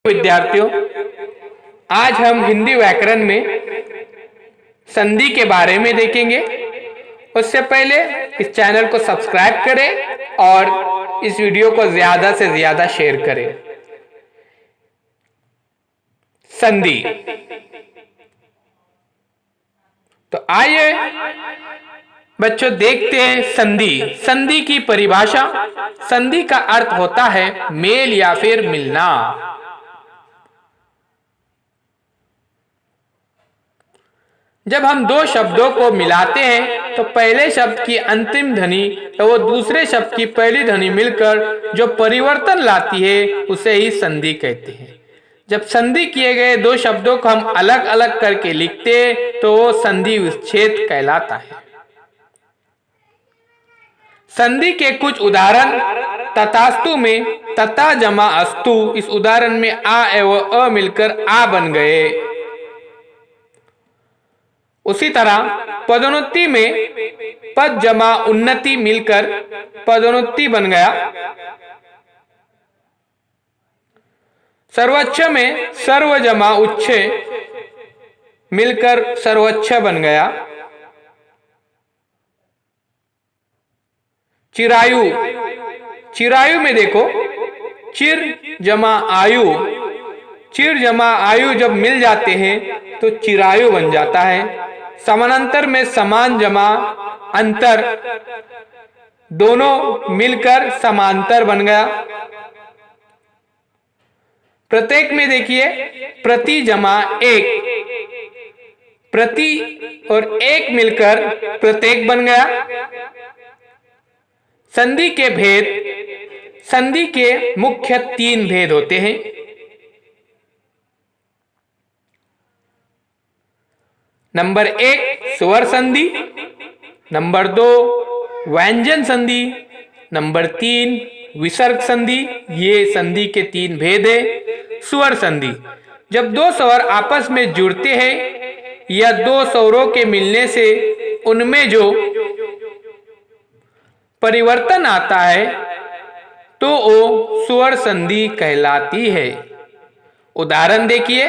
विद्यार्थियों, आज हम हिंदी व्याकरण में संधि के बारे में देखेंगे। उससे पहले इस चैनल को सब्सक्राइब करें और इस वीडियो को ज्यादा से ज्यादा शेयर करें। संधि, तो आइए बच्चों देखते हैं संधि। संधि की परिभाषा। संधि का अर्थ होता है मेल या फिर मिलना। जब हम दो शब्दों को मिलाते हैं तो पहले शब्द की अंतिम ध्वनि तो वो दूसरे शब्द की पहली ध्वनि मिलकर जो परिवर्तन लाती है उसे ही संधि कहते हैं। जब संधि किए गए दो शब्दों को हम अलग अलग करके लिखते हैं तो वो संधि विच्छेद कहलाता है। संधि के कुछ उदाहरण तथास्तु में तथा जमा अस्तु, इस उदाहरण में आ एवं अ मिलकर आ बन गए। उसी तरह पदोन्नति में पद जमा उन्नति मिलकर पदोन्नति बन गया। सर्वोच्च में सर्व जमा उच्च मिलकर सर्वोच्च बन गया। चिरायु, चिरायु में देखो चिर जमा आयु, चिर जमा आयु जब मिल जाते हैं तो चिरायु बन जाता है। समानांतर में समान जमा अंतर, दोनों मिलकर समांतर बन गया। प्रत्येक में देखिए प्रति जमा एक, प्रति और एक मिलकर प्रत्येक बन गया। संधि के भेद। संधि के मुख्य तीन भेद होते हैं। नंबर 1 स्वर संधि, नंबर 2 व्यंजन संधि, नंबर 3 विसर्ग संधि। ये संधि के तीन भेद है। स्वर संधि, जब दो स्वर आपस में जुड़ते हैं या दो स्वरों के मिलने से उनमें जो परिवर्तन आता है तो वो स्वर संधि कहलाती है। उदाहरण देखिए,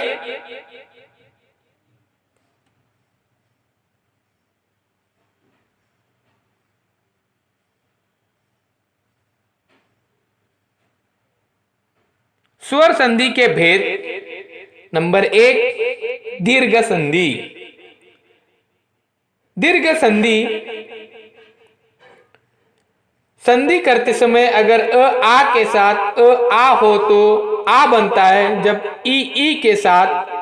स्वर संधि के भेद। नंबर 1 दीर्घ संधि। दीर्घ संधि, संधि करते समय अगर अ आ के साथ अ आ हो तो आ बनता है। जब ई के साथ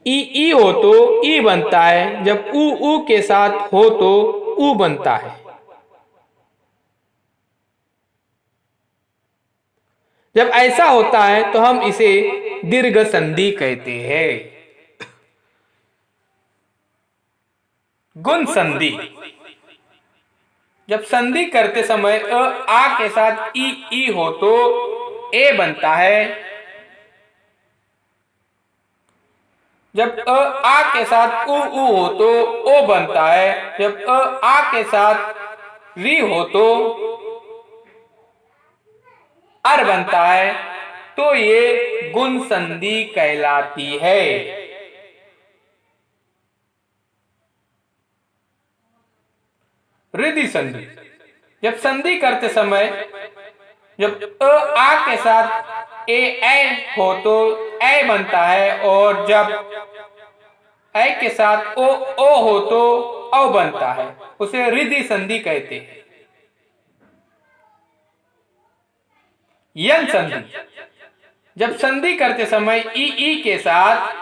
ई हो तो ई बनता है। जब ऊ के साथ हो तो ऊ बनता है। जब ऐसा होता है तो हम इसे दीर्घ संधि कहते हैं। गुण संधि, जब संधि करते समय अ आ के साथ ई हो तो ए बनता है। जब अ आ के साथ ऊ हो तो ओ बनता है। जब अ आ के साथ री हो तो अर बनता है। तो ये गुण संधि कहलाती है। रिद्धि संधि, जब संधि करते समय जब अ आ के साथ ए हो तो ए बनता है और जब ए के साथ ओ हो तो औ बनता है। उसे रिद्धि संधि कहते हैं। यन संधि, जब संधि करते समय ई के साथ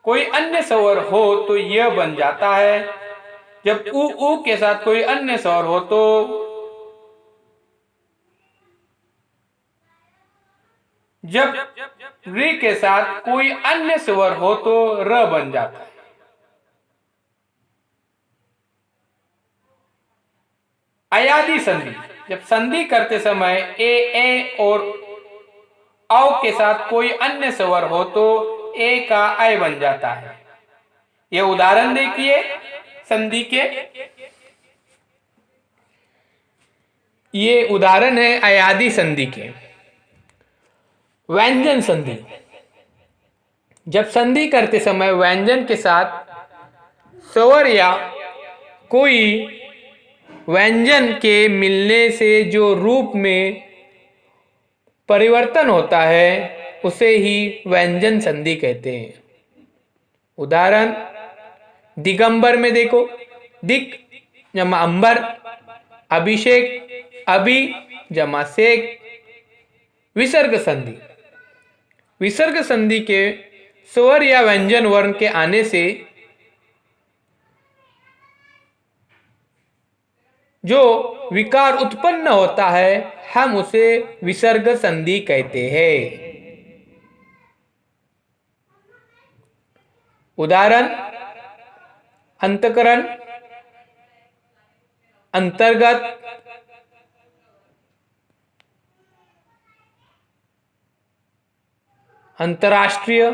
कोई अन्य स्वर हो तो यह बन जाता है। जब ऊ के साथ कोई अन्य स्वर हो तो जब री के साथ कोई अन्य स्वर हो तो र बन जाता है। अयादि संधि, जब संधि करते समय ए और औ के साथ कोई अन्य स्वर हो तो ए का ऐ बन जाता है। यह उदाहरण देखिए संधि के। ये उदाहरण है अयादी संधि के। व्यंजन संधि, जब संधि करते समय व्यंजन के साथ स्वर या कोई व्यंजन के मिलने से जो रूप में परिवर्तन होता है उसे ही व्यंजन संधि कहते हैं। उदाहरण दिगंबर में देखो, दिक जमा अंबर, अभिषेक अभि जमा शेख। विसर्ग संधि, विसर्ग संधि के स्वर या व्यंजन वर्ण के आने से जो विकार उत्पन्न होता है हम उसे विसर्ग संधि कहते हैं। उदाहरण अंतकरण, अंतर्गत, अंतर्राष्ट्रीय,